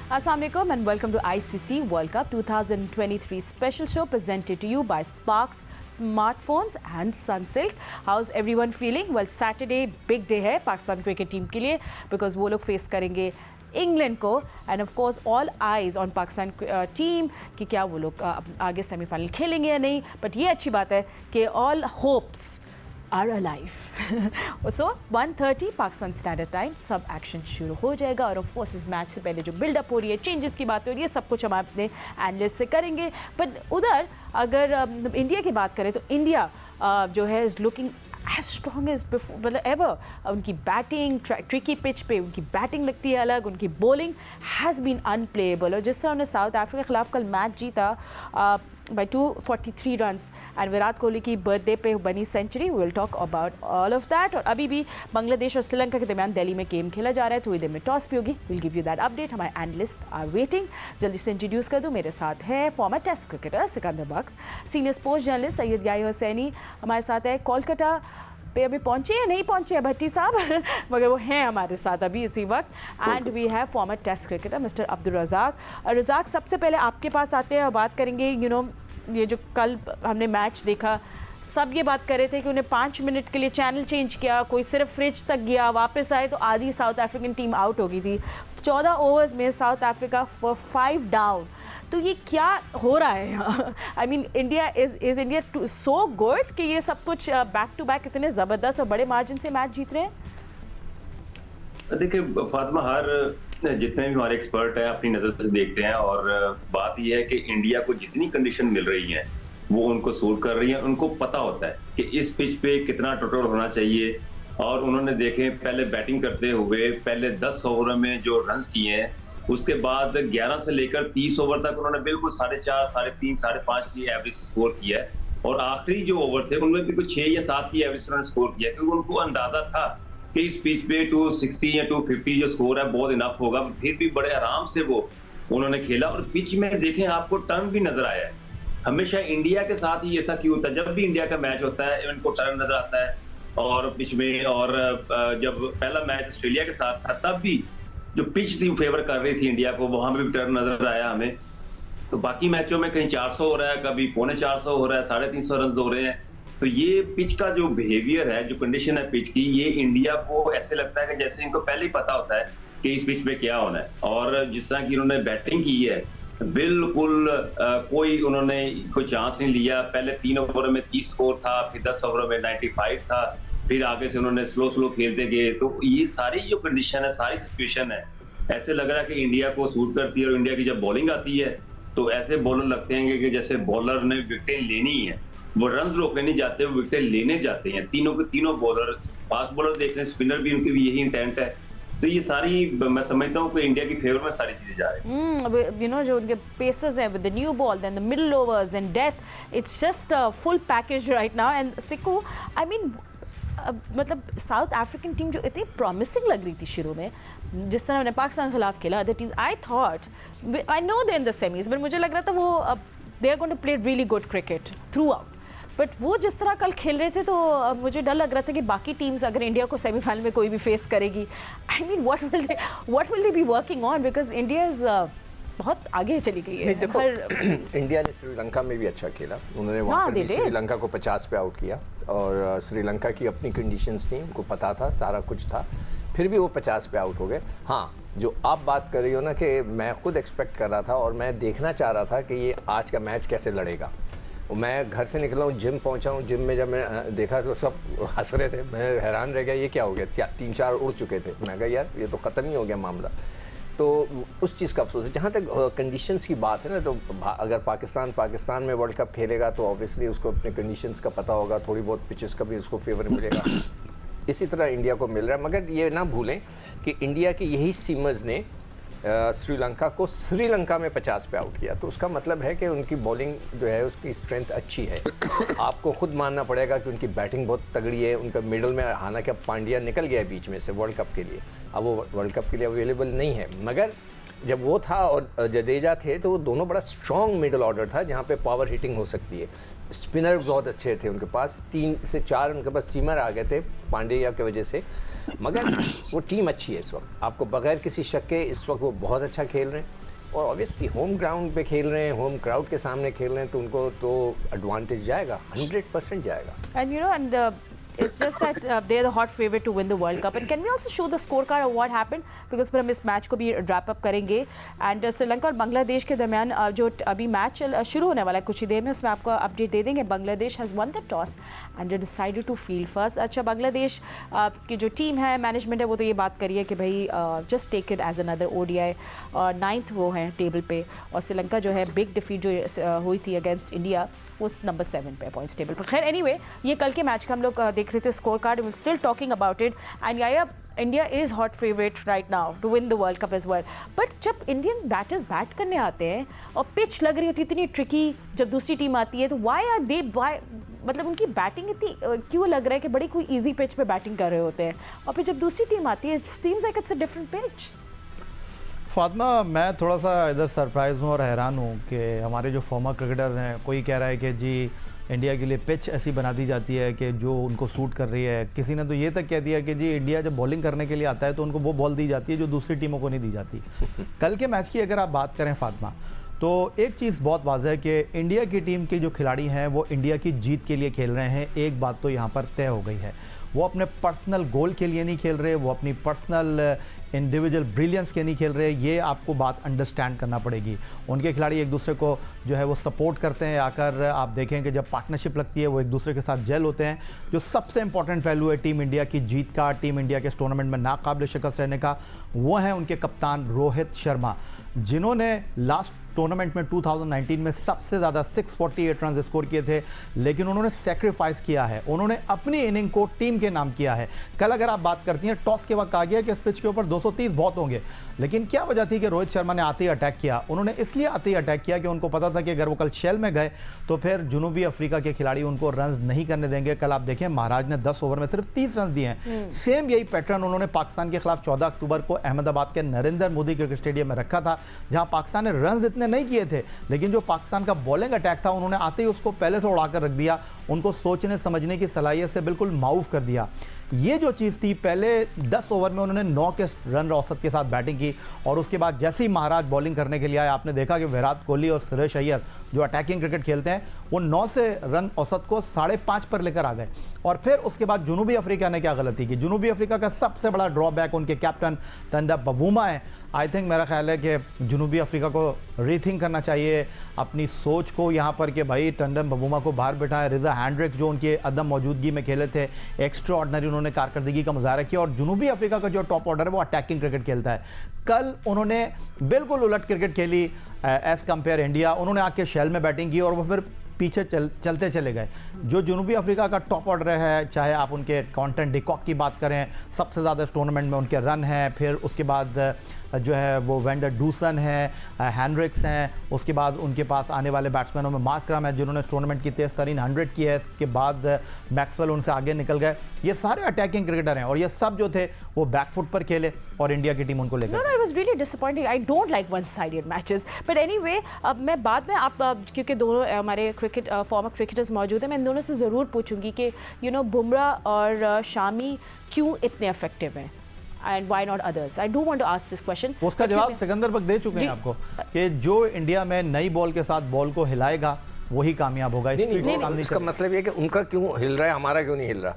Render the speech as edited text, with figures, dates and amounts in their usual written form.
Assalamualaikum and welcome to ICC World Cup 2023 special show presented to you by Sparks Smartphones and Sunsilk. How's everyone feeling? Well, Saturday big day है Pakistan cricket team के लिए because वो लोग face करेंगे England को end of course all eyes on Pakistan team कि क्या वो लोग आगे सेमीफाइनल खेलेंगे या नहीं. बट ये अच्छी बात है कि all hopes are alive. So 1:30 Pakistan standard time सब एक्शन शुरू हो जाएगा और ऑफ कोर्स इस मैच से पहले जो बिल्डअप हो रही है, चेंजेस की बात हो रही है, सब कुछ हम अपने एनालिस्ट से करेंगे. बट उधर अगर इंडिया की बात करें तो इंडिया जो है is looking as strong as before, मतलब ever. उनकी बैटिंग ट्रिकी पिच पे उनकी बैटिंग लगती है अलग, उनकी बॉलिंग हैज़ बीन अनप्लेएबल. और जिस तरह उन्होंने साउथ अफ्रीका के खिलाफ कल मैच जीता by 243 runs and Virat Kohli की बर्थडे पे बनी century. We will talk about all of that. और अभी भी बांग्लादेश और श्रीलंका के दरमियान दिल्ली में गेम खेला जा रहा है, थोड़ी देर में टॉस भी होगी. Will give you that update. हमारे एनालिस्ट आर वेटिंग. जल्दी से इंट्रोड्यूस कर दूँ. मेरे साथ है फॉर्मर टेस्ट क्रिकेटर सिकंदर बख्त, सीनियर स्पोर्ट्स जर्नलिस्ट सैयद याही हुसैनी हमारे साथ है. कोलकाता पे अभी पहुंचे या नहीं पहुंचे हैं भट्टी साहब मगर वो हैं हमारे साथ अभी इसी वक्त. And we have former test cricketer mister Abdul Razzaq. Razzaq, सबसे पहले आपके पास आते हैं और बात करेंगे ये जो कल हमने मैच देखा, सब ये बात कर रहे थे कि उन्हें 5 मिनट के लिए चैनल चेंज किया, कोई सिर्फ फ्रिज तक गया, वापस आए तो आधी साउथ अफ्रीकन टीम आउट हो गई थी. 14 ओवर्स में साउथ अफ्रीका फॉर 5 डाउन. तो ये क्या हो रहा है यहाँ? I mean India is India so good कि ये सब कुछ बैक टू बैक इतने ज़बरदस्त और बड़े मार्जिन से मैच जीत रहे हैं. देखिए फातिमा, हर जितने भी हमारे एक्सपर्ट हैं अपनी नज़र से देखते हैं और बात यह है कि इंडिया को जितनी कंडीशन मिल रही है वो उनको सूट कर रही है. उनको पता होता है कि इस पिच पे कितना टोटल होना चाहिए. और उन्होंने देखे पहले बैटिंग करते हुए पहले 10 ओवर में जो रन्स किए हैं, उसके बाद 11 से लेकर 30 ओवर तक उन्होंने बिल्कुल 4.5, 3.5, 5.5 की एवरेज स्कोर किया है. और आखिरी जो ओवर थे उनमें भी कुछ 6 या 7 की एवरेज उन्होंने स्कोर किया, क्योंकि उनको अंदाजा था कि इस पिच पे 260 या 250 जो स्कोर है बहुत इनफ होगा. फिर भी बड़े आराम से वो उन्होंने खेला. और पिच में देखें आपको टर्न भी नजर आया है. हमेशा इंडिया के साथ ही ऐसा क्यों होता है, जब भी इंडिया का मैच होता है इनको टर्न नजर आता है और पिच में. और जब पहला मैच ऑस्ट्रेलिया के साथ था तब भी जो पिच थी फेवर कर रही थी इंडिया को, वहां भी टर्न नजर आया हमें. तो बाकी मैचों में कहीं 400 हो रहा है, कभी 450 हो रहा है, 350 रन हो रहे हैं. तो ये पिच का जो बिहेवियर है, जो कंडीशन है पिच की, ये इंडिया को ऐसे लगता है कि जैसे इनको पहले ही पता होता है कि इस पिच पे क्या होना है. और जिस तरह की उन्होंने बैटिंग की है, बिल्कुल कोई उन्होंने कोई चांस नहीं लिया. पहले 3 ओवर में 30 स्कोर था, फिर 10 ओवर में 95 था, फिर आगे से उन्होंने स्लो खेलते गए. तो ये सारी जो कंडीशन है, सारी सिचुएशन है, ऐसे लग रहा है कि इंडिया को सूट करती है. और इंडिया की जब बॉलिंग आती है तो ऐसे बॉलर लगते हैं कि जैसे बॉलर ने विकेटें लेनी है, वो रन रोकने नहीं जाते, वो विकेटें लेने जाते हैं. तीनों के तीनों बॉलर, फास्ट बॉलर देख रहे हैं, स्पिनर भी उनके भी यही इंटेंट है. तो ये सारी मैं समझता हूँ कि इंडिया की फेवर में सारी चीजें जा रही हैं. जो उनके पेसर्स हैं with the new ball, then the middle overs, then death, it's just a full package right now. And Sikku, I mean मतलब साउथ अफ्रीकन टीम जो इतनी प्रॉमिसिंग लग रही थी शुरू में, जिस तरह उन्हें पाकिस्तान के खिलाफ खेला, other team, I thought, I know they in the semis, but मुझे लग रहा था वो they are going to play really good cricket throughout. But वो जिस तरह कल खेल रहे थे तो मुझे डर लग रहा था कि बाकी टीम्स अगर इंडिया को सेमीफाइनल में कोई भी फेस करेगी, I mean what will they be working on, because India is बहुत आगे चली गई है. देखो इंडिया ने श्रीलंका में भी अच्छा खेला. उन्होंने वहाँ पर भी श्रीलंका को 50 पे आउट किया. और श्रीलंका की अपनी कंडीशंस थी, उनको पता था, सारा कुछ था, फिर भी वो 50 पे आउट हो गए. हाँ, जो आप बात कर रही हो ना कि मैं खुद एक्सपेक्ट कर रहा था और मैं देखना चाह रहा था कि ये आज का मैच कैसे लड़ेगा. मैं घर से निकला हूँ, जिम पहुँचा हूँ. जिम में जब मैं देखा तो सब हंस रहे थे. मैं हैरान रह गया, ये क्या हो गया. 3-4 उड़ चुके थे. मैं कहा यार ये तो ख़त्म ही हो गया मामला. तो उस चीज़ का अफसोस है. जहाँ तक कंडीशंस की बात है ना, तो अगर पाकिस्तान में वर्ल्ड कप खेलेगा तो ऑब्वियसली उसको अपने कंडीशंस का पता होगा, थोड़ी बहुत पिचेस का भी उसको फेवर मिलेगा. इसी तरह इंडिया को मिल रहा है. मगर ये ना भूलें कि इंडिया के यही सीमर्स ने श्रीलंका को श्रीलंका में 50 पे आउट किया. तो उसका मतलब है कि उनकी बॉलिंग जो है उसकी स्ट्रेंथ अच्छी है. आपको खुद मानना पड़ेगा कि उनकी बैटिंग बहुत तगड़ी है. उनका मिडल में, हालांकि अब पांड्या निकल गया है बीच में से वर्ल्ड कप के लिए, अब वो वर्ल्ड कप के लिए अवेलेबल नहीं है. मगर जब वो था और जडेजा थे तो वो दोनों बड़ा स्ट्रॉन्ग मिडल ऑर्डर था जहाँ पे पावर हिटिंग हो सकती है. स्पिनर बहुत अच्छे थे उनके पास, 3 से 4 उनके पास सीमर आ गए थे पांड्या की वजह से. मगर वो टीम अच्छी है इस वक्त, आपको बगैर किसी शक के इस वक्त वो बहुत अच्छा खेल रहे हैं और ऑब्वियसली होम ग्राउंड पे खेल रहे हैं, होम क्राउड के सामने खेल रहे हैं, तो उनको तो एडवांटेज जाएगा, 100% जाएगा। And you know, and it's just that they're the hot favorite to win the World Cup. And can we also show the scorecard of what happened? Because फिर हम इस मैच को भी wrap up करेंगे. And Sri Lanka और बांग्लादेश के दरमियान जो अभी मैच शुरू होने वाला है कुछ ही देर में, उसमें आपको अपडेट दे देंगे. Bangladesh has won the toss and they decided to field first. अच्छा, बांग्लादेश की जो टीम है, मैनेजमेंट है, वो तो ये बात करी है कि भाई just take it as another ODI. 9th वो है टेबल पे, और श्रीलंका जो है बिग डिफीट जो हुई थी अगेंस्ट इंडिया, उस नंबर 7 पे पॉइंट्स टेबल पर. खैर, एनीवे, ये कल के मैच का हम लोग देख रहे थे score card. Will still talking about it. And या India is hot favourite right now to win the world cup as well. But जब इंडियन बैटर्स बैट करने आते हैं और पिच लग रही होती है इतनी ट्रिकी, जब दूसरी टीम आती है, तो मतलब उनकी बैटिंग इतनी क्यों लग रहा है कि बड़ी कोई ईजी पिच पे बैटिंग कर रहे होते हैं, और फिर जब दूसरी टीम आती है, it seems like it's a different pitch. Fatima, मैं थोड़ा सा इधर सरप्राइज़ हूँ और हैरान हूँ कि हमारे जो फॉर्मर क्रिकेटर्स हैं, कोई कह रहा है कि जी इंडिया के लिए पिच ऐसी बना दी जाती है कि जो उनको सूट कर रही है. किसी ने तो ये तक कह दिया कि जी इंडिया जब बॉलिंग करने के लिए आता है तो उनको वो बॉल दी जाती है जो दूसरी टीमों को नहीं दी जाती. कल के मैच की अगर आप बात करें फातिमा, तो एक चीज़ बहुत वाज़ह है कि इंडिया की टीम के जो खिलाड़ी हैं वो इंडिया की जीत के लिए खेल रहे हैं. एक बात तो यहाँ पर तय हो गई है, वो अपने पर्सनल गोल के लिए नहीं खेल रहे, वो अपनी पर्सनल इंडिविजुअल ब्रिलियंस के नहीं खेल रहे. ये आपको बात अंडरस्टैंड करना पड़ेगी. उनके खिलाड़ी एक दूसरे को जो है वो सपोर्ट करते हैं. आकर आप देखें कि जब पार्टनरशिप लगती है वो एक दूसरे के साथ जेल होते हैं. जो सबसे इंपॉर्टेंट पहलू है टीम इंडिया की जीत का, टीम इंडिया के इस टूर्नामेंट में नाकाबिल शिकस्त रहने का, वो है उनके कप्तान रोहित शर्मा, जिन्होंने लास्ट टूर्नामेंट में 2019 में सबसे ज़्यादा 648 रन स्कोर किए थे. लेकिन उन्होंने सेक्रीफाइस किया है, उन्होंने अपनी इनिंग को टीम के नाम किया है. कल अगर आप बात करती हैं, टॉस के वक्त कहा गया कि इस पिच के ऊपर 230 बहुत होंगे, लेकिन क्या वजह थी कि रोहित शर्मा ने आते ही अटैक किया. उन्होंने इसलिए आते ही अटैक किया कि उनको पता था कि अगर वो कल शेल में गए तो फिर जनूबी अफ्रीका के खिलाड़ी उनको रन नहीं करने देंगे. कल आप देखें, महाराज ने 10 ओवर में सिर्फ 30 रन दिए हैं. सेम यही पैटर्न उन्होंने पाकिस्तान के खिलाफ 14 अक्टूबर को अहमदाबाद के नरेंद्र मोदी क्रिकेट स्टेडियम में रखा था, जहां पाकिस्तान ने रन इतने नहीं किए थे, लेकिन जो पाकिस्तान का बॉलिंग अटैक था उन्होंने आते ही उसको पहले से उड़ाकर रख दिया. उनको सोचने समझने की सलाहियत से बिल्कुल माऊफ कर दिया. ये जो चीज़ थी, पहले 10 ओवर में उन्होंने 9 के रन औसत के साथ बैटिंग की, और उसके बाद जैसे ही महाराज बॉलिंग करने के लिए आए, आपने देखा कि विराट कोहली और सुरेश अय्यर जो अटैकिंग क्रिकेट खेलते हैं, वो 9 से रन औसत को 5.5 पर लेकर आ गए. और फिर उसके बाद जनूबी अफ्रीका ने क्या गलती की. जनूबी अफ्रीका का सबसे बड़ा ड्रॉबैक उनके कैप्टन टंडन बवूमा है. आई थिंक मेरा ख्याल है कि जनूबी अफ्रीका को रीथिंक करना चाहिए अपनी सोच को यहाँ पर, कि भाई टंडन बवूमा को बाहर बिठाएं. रिजा हैंड्रिक जो उनके अदम मौजूदगी में खेले थे, एक्स्ट्रा ऑर्डिनरी उन्होंने कारकर्दगी का मुजाहरा किया. और जनूबी अफ्रीका का जो टॉप ऑर्डर है वो अटैकिंग क्रिकेट खेलता है. कल उन्होंने बिल्कुल उलट क्रिकेट खेली एज कंपेयर इंडिया. उन्होंने आके शेल में बैटिंग की और वो फिर पीछे चलते चले गए. जो जनूबी अफ्रीका का टॉप ऑर्डर है, चाहे आप उनके कॉन्टेंट डिकॉक की बात करें, सबसे ज़्यादा इस टूर्नामेंट में उनके रन हैं. फिर उसके बाद जो है वो वेंडर डूसन है, हैंड्रिक्स हैं. उसके बाद उनके पास आने वाले बैट्समैनों में मार्करम है, जिन्होंने इस टूर्नामेंट की तेज़ तरीन 100 की है. इसके बाद मैक्सवेल उनसे आगे निकल गए. ये सारे अटैकिंग क्रिकेटर हैं, और ये सब जो थे वो बैकफुट पर खेले, और इंडिया की टीम उनको लेकर. No, it was really disappointing. I don't like one-sided matches. But anyway, अब मैं बाद में क्योंकि दोनों हमारे फॉर्मर क्रिकेटर्स मौजूद हैं, मैं इन दोनों से ज़रूर पूछूंगी कि बुमराह और शामी क्यों इतने इफेक्टिव हैं, and why not others? I do want to ask this question. उसका जवाब सिकंदर बख्श दे चुके हैं आपको, कि जो इंडिया में नई बॉल के साथ बॉल को हिलाएगा वही कामयाब होगा. इसका मतलब ये कि उनका क्यों हिल रहा है, हमारा क्यों नहीं हिल रहा.